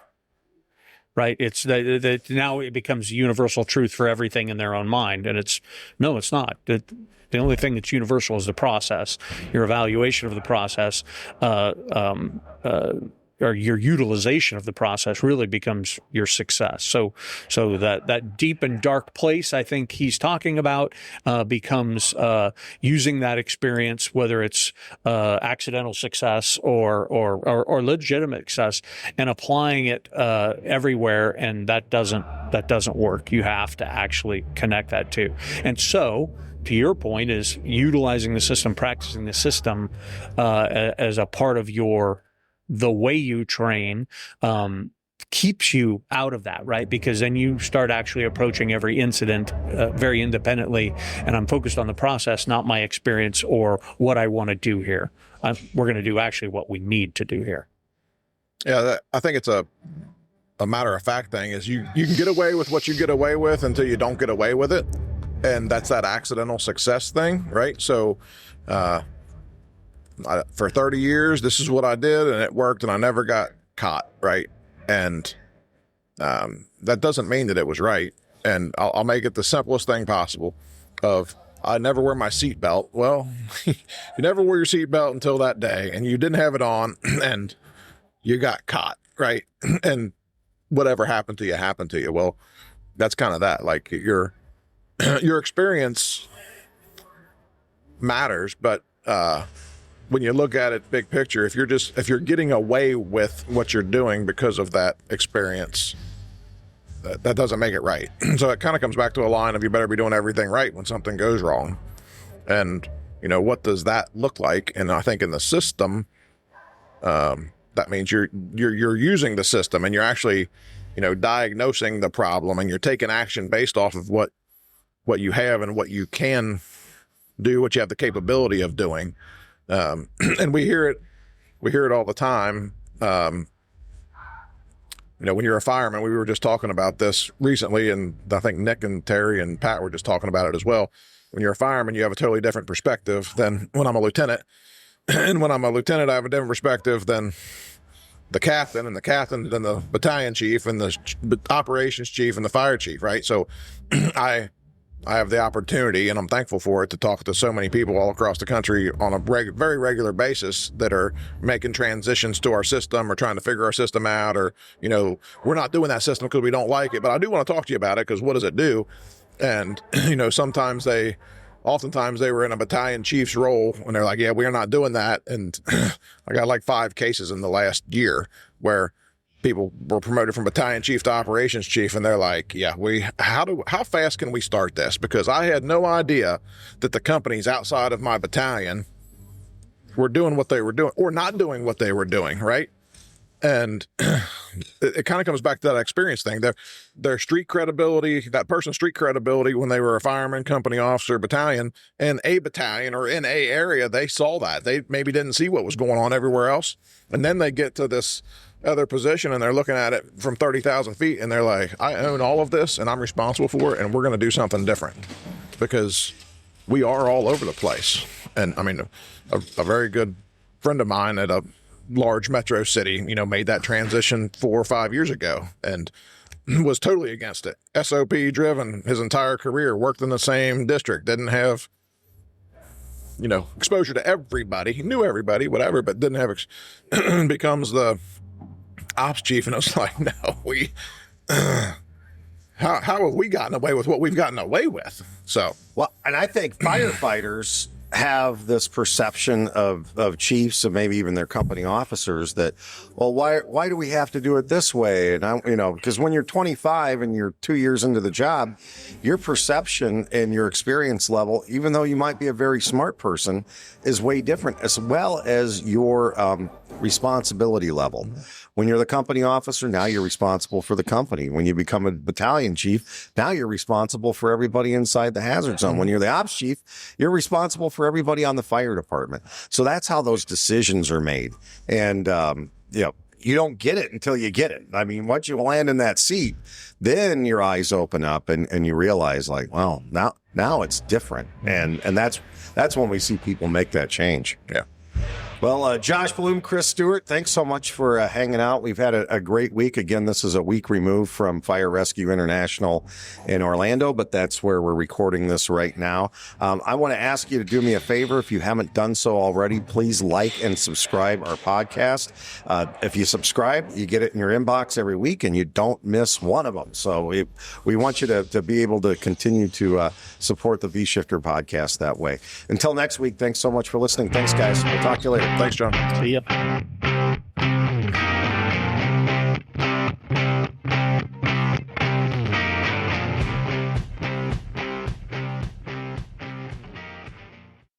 Right? It's now it becomes universal truth for everything in their own mind. And it's not. The only thing that's universal is the process, your evaluation of the process, or your utilization of the process really becomes your success. So that deep and dark place I think he's talking about becomes using that experience, whether it's accidental success or legitimate success, and applying it everywhere. And that doesn't work. You have to actually connect that too. And so, to your point, is utilizing the system, practicing the system as a part of the way you train keeps you out of that, right? Because then you start actually approaching every incident very independently, and I'm focused on the process, not my experience or what I want to do here. We're going to do actually what we need to do here. Yeah, I think it's a matter of fact thing is you can get away with what you get away with until you don't get away with it. And that's that accidental success thing, right? So, for 30 years, this is what I did, and it worked, and I never got caught, right? And that doesn't mean that it was right. And I'll make it the simplest thing possible of I never wear my seatbelt. Well, you never wear your seatbelt until that day, and you didn't have it on, and you got caught, right? And whatever happened to you happened to you. Well, that's kind of that. Like your experience matters, but when you look at it big picture, if you're getting away with what you're doing because of that experience, that doesn't make it right. So it kind of comes back to a line of you better be doing everything right when something goes wrong. And what does that look like? And I think in the system, That means you're using the system, and you're actually, diagnosing the problem, and you're taking action based off of what you have and what you can do, what you have the capability of doing. And we hear it all the time. When you're a fireman, we were just talking about this recently, and I think Nick and Terry and Pat were just talking about it as well. When you're a fireman, you have a totally different perspective than when I'm a lieutenant. And when I'm a lieutenant, I have a different perspective than the captain, and the captain, then the battalion chief, and the operations chief, and the fire chief, right? So I have the opportunity, and I'm thankful for it, to talk to so many people all across the country on a very regular basis that are making transitions to our system or trying to figure our system out, or, we're not doing that system because we don't like it, but I do want to talk to you about it because what does it do? And, oftentimes they were in a battalion chief's role and they're like, yeah, we're not doing that. And I got like 5 cases in the last year where people were promoted from battalion chief to operations chief, and they're like, yeah, how fast can we start this? Because I had no idea that the companies outside of my battalion were doing what they were doing or not doing what they were doing, right? And it kind of comes back to that experience thing. Their street credibility, that person's street credibility when they were a fireman, company officer, battalion, in a battalion or in a area, they saw that. They maybe didn't see what was going on everywhere else. And then they get to this other position and they're looking at it from 30,000 feet and they're like, I own all of this and I'm responsible for it, and we're going to do something different because we are all over the place. And I mean, a very good friend of mine at a large metro city, made that transition 4 or 5 years ago and was totally against it. SOP driven his entire career, worked in the same district, didn't have, exposure to everybody. He knew everybody, whatever, but didn't have, becomes the ops chief. And it was like, no, how have we gotten away with what we've gotten away with? So, well, and I think firefighters have this perception of chiefs and maybe even their company officers that, well, why do we have to do it this way? And because when you're 25 and you're 2 years into the job, your perception and your experience level, even though you might be a very smart person, is way different, as well as your responsibility level. When you're the company officer, now you're responsible for the company. When you become a battalion chief, now you're responsible for everybody inside the hazard zone. When you're the ops chief, you're responsible for everybody on the fire department. So that's how those decisions are made. And, you don't get it until you get it. I mean, once you land in that seat, then your eyes open up and you realize, like, well, now it's different. And that's when we see people make that change. Yeah. Well, Josh Blum, Chris Stewart, thanks so much for hanging out. We've had a great week. Again, this is a week removed from Fire Rescue International in Orlando, but that's where we're recording this right now. I want to ask you to do me a favor. If you haven't done so already, please like and subscribe our podcast. If you subscribe, you get it in your inbox every week, and you don't miss one of them. So we want you to be able to continue to support the V-Shifter podcast that way. Until next week, thanks so much for listening. Thanks, guys. We'll talk to you later. Thanks, John. See ya.